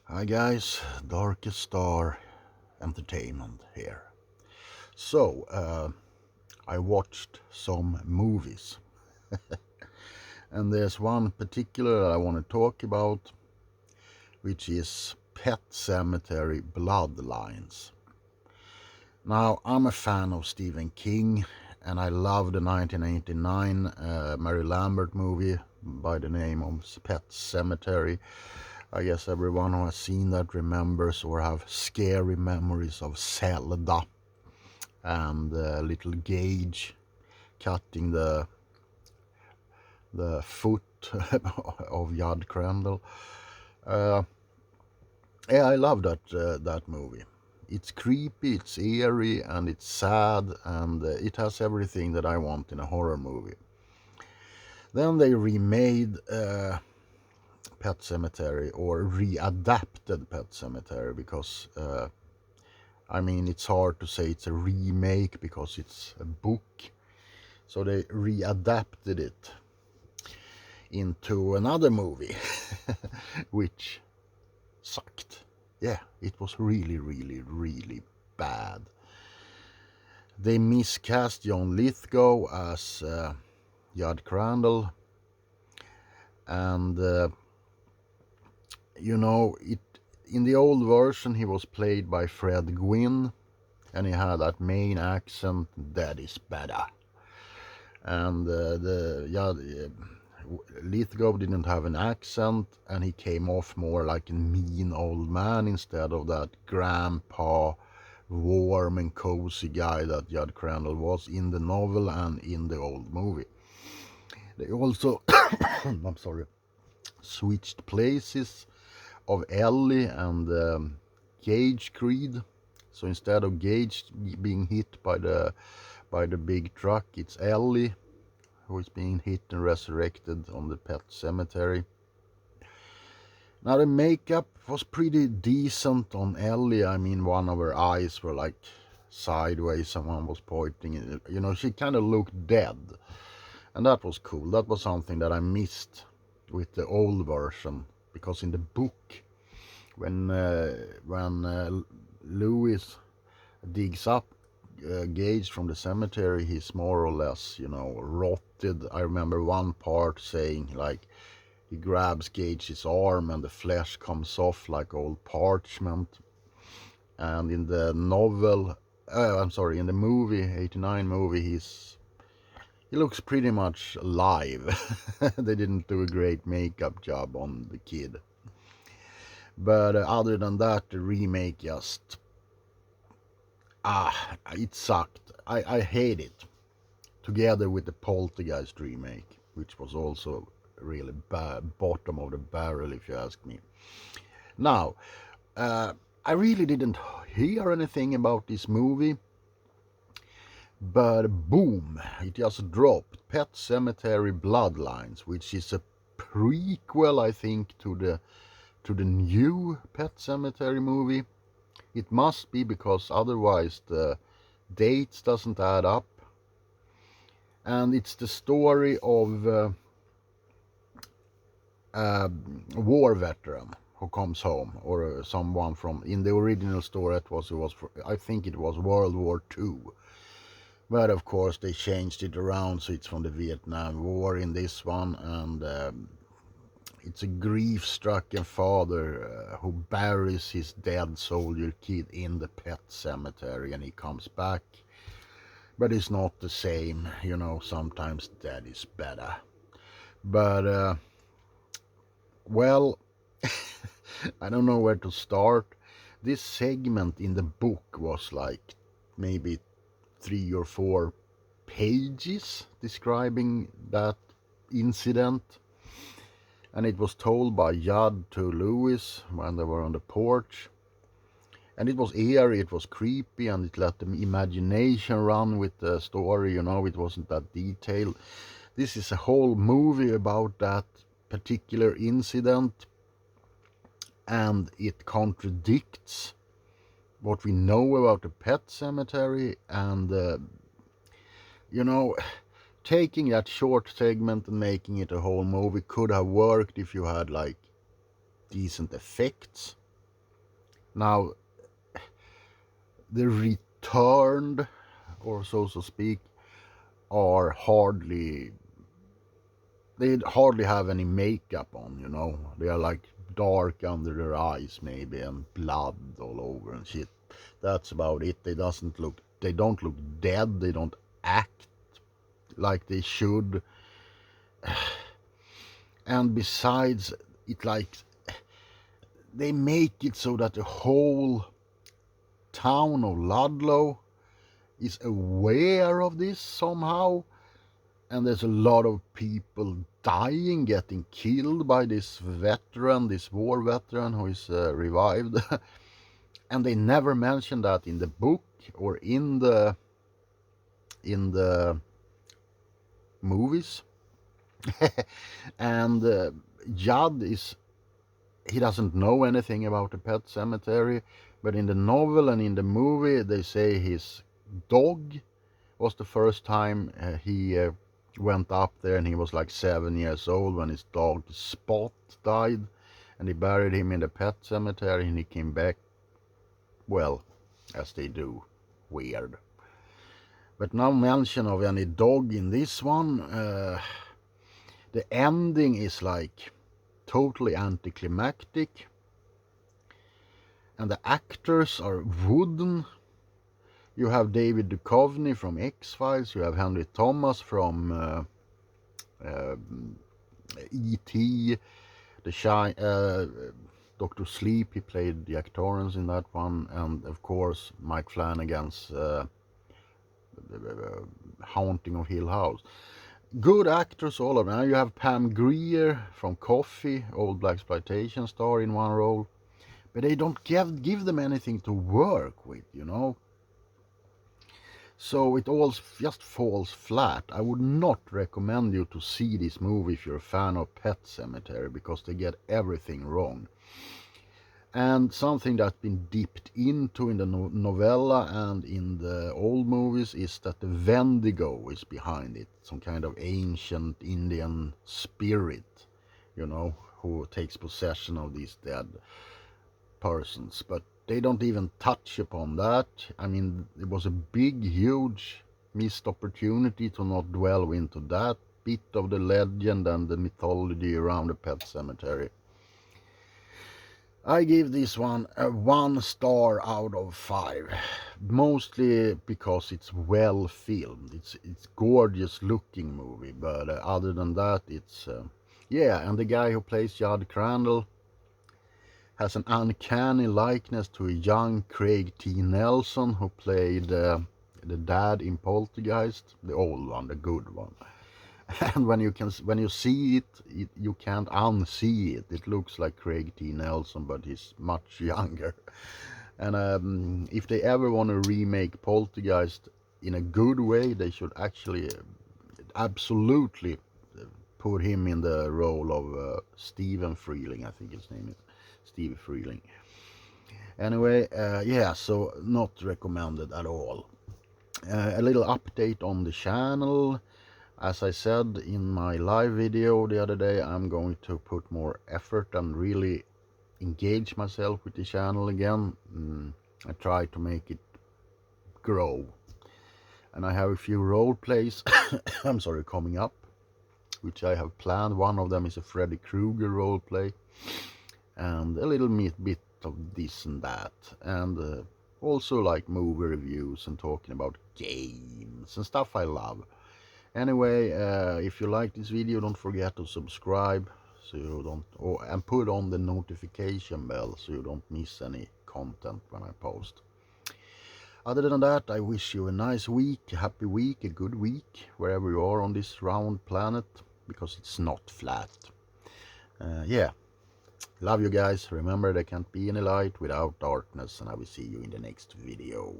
Hi guys, Darkest Star Entertainment here. I watched some movies, and there's one particular I want to talk about, which is Pet Sematary Bloodlines. Now, I'm a fan of Stephen King, and I love the 1989 Mary Lambert movie by the name of Pet Sematary. I guess everyone who has seen that remembers or have scary memories of Zelda and little Gage cutting the foot of Yad Crandall. Uh, yeah, I love that movie. It's creepy, it's eerie, and it's sad, and it has everything that I want in a horror movie. Then they remade Pet Sematary, or readapted Pet Sematary, because it's hard to say it's a remake because it's a book. So they readapted it into another movie, which sucked. Yeah, it was really, really, really bad. They miscast John Lithgow as Yad Crandall, and it in the old version he was played by Fred Gwynne, and he had that main accent that is better. And Lithgow didn't have an accent, and he came off more like a mean old man instead of that grandpa, warm and cozy guy that Judd Crandall was in the novel and in the old movie. They also, I'm sorry, switched places of Ellie and Gage Creed. So instead of Gage being hit by the big truck, it's Ellie who is being hit and resurrected on the Pet Cemetery. Now the makeup was pretty decent on Ellie. I mean, one of her eyes were like sideways, someone was pointing. She kind of looked dead, and that was cool. That was something that I missed with the old version, because in the book, when Lewis digs up Gage from the cemetery, he's more or less, rotted. I remember one part saying, like, he grabs Gage's arm and the flesh comes off like old parchment. And in the novel, in the movie, 89 movie, he looks pretty much alive. They didn't do a great makeup job on the kid. But other than that, the remake just it sucked. I hate it. Together with the Poltergeist remake, which was also really bad, bottom of the barrel, if you ask me. Now, I really didn't hear anything about this movie, but boom, it just dropped. Pet Cemetery Bloodlines, which is a prequel, I think, to the new Pet Cemetery movie. It must be, because otherwise the dates doesn't add up. And it's the story of a war veteran who comes home, or someone from, in the original story I think it was World War II. But of course they changed it around, so it's from the Vietnam War in this one, and it's a grief-stricken father who buries his dead soldier kid in the pet cemetery, and he comes back. But it's not the same, sometimes that is better. But, well, I don't know where to start. This segment in the book was like maybe 3 or 4 pages describing that incident. And it was told by Judd to Lewis when they were on the porch. And it was eerie, it was creepy, and it let the imagination run with the story, it wasn't that detailed. This is a whole movie about that particular incident, and it contradicts what we know about the pet cemetery. And taking that short segment and making it a whole movie could have worked if you had like decent effects, Now, the returned, or so to speak, are they hardly have any makeup on, you know. They are like dark under their eyes maybe, and blood all over and shit. That's about it. They don't look dead. They don't act like they should. And besides, it like they make it so that the whole town of Ludlow is aware of this somehow, and there's a lot of people dying, getting killed by this veteran, this war veteran who is revived. And they never mention that in the book or in the movies. And Judd he doesn't know anything about the pet cemetery, but in the novel and in the movie they say his dog was the first time he went up there, and he was like 7 years old when his dog Spot died, and he buried him in the pet cemetery, and he came back, well, as they do, weird. But no mention of any dog in this one. The ending is like totally anticlimactic, and the actors are wooden. You have David Duchovny from X-Files, you have Henry Thomas from E.T., Dr. Sleep, he played the Actorans in that one, and of course Mike Flanagan's Haunting of Hill House. Good actors, all of them. Now you have Pam Grier from Coffee, old blaxploitation star, in one role, but they don't give them anything to work with, you know. So it all just falls flat. I would not recommend you to see this movie if you're a fan of Pet Sematary, because they get everything wrong. And something that's been dipped into in the novella and in the old movies is that the Wendigo is behind it. Some kind of ancient Indian spirit, you know, who takes possession of these dead persons. But they don't even touch upon that. I mean, it was a big, huge missed opportunity to not dwell into that bit of the legend and the mythology around the Pet Cemetery. I give this one a 1 star out of 5, mostly because it's well filmed. It's gorgeous looking movie, but other than that, it's yeah. And the guy who plays Judd Crandall has an uncanny likeness to a young Craig T. Nelson, who played the dad in Poltergeist, the old one, the good one. And when you see it, you can't unsee it. It looks like Craig T. Nelson, but he's much younger. And if they ever want to remake Poltergeist in a good way, they should actually absolutely put him in the role of Stephen Freeling, I think his name is. Steve Freeling. Anyway, yeah, so not recommended at all. A little update on the channel. As I said in my live video the other day, I'm going to put more effort and really engage myself with the channel again. I try to make it grow. And I have a few role plays I'm sorry, coming up, which I have planned. One of them is a Freddy Krueger role play, and a little bit of this and that, and also like movie reviews and talking about games and stuff I love. Anyway, if you like this video, don't forget to subscribe so you don't, and put on the notification bell so you don't miss any content when I post. Other than that, I wish you a nice week, a happy week, a good week, wherever you are on this round planet, because it's not flat. Yeah, love you guys. Remember, there can't be any light without darkness, and I will see you in the next video.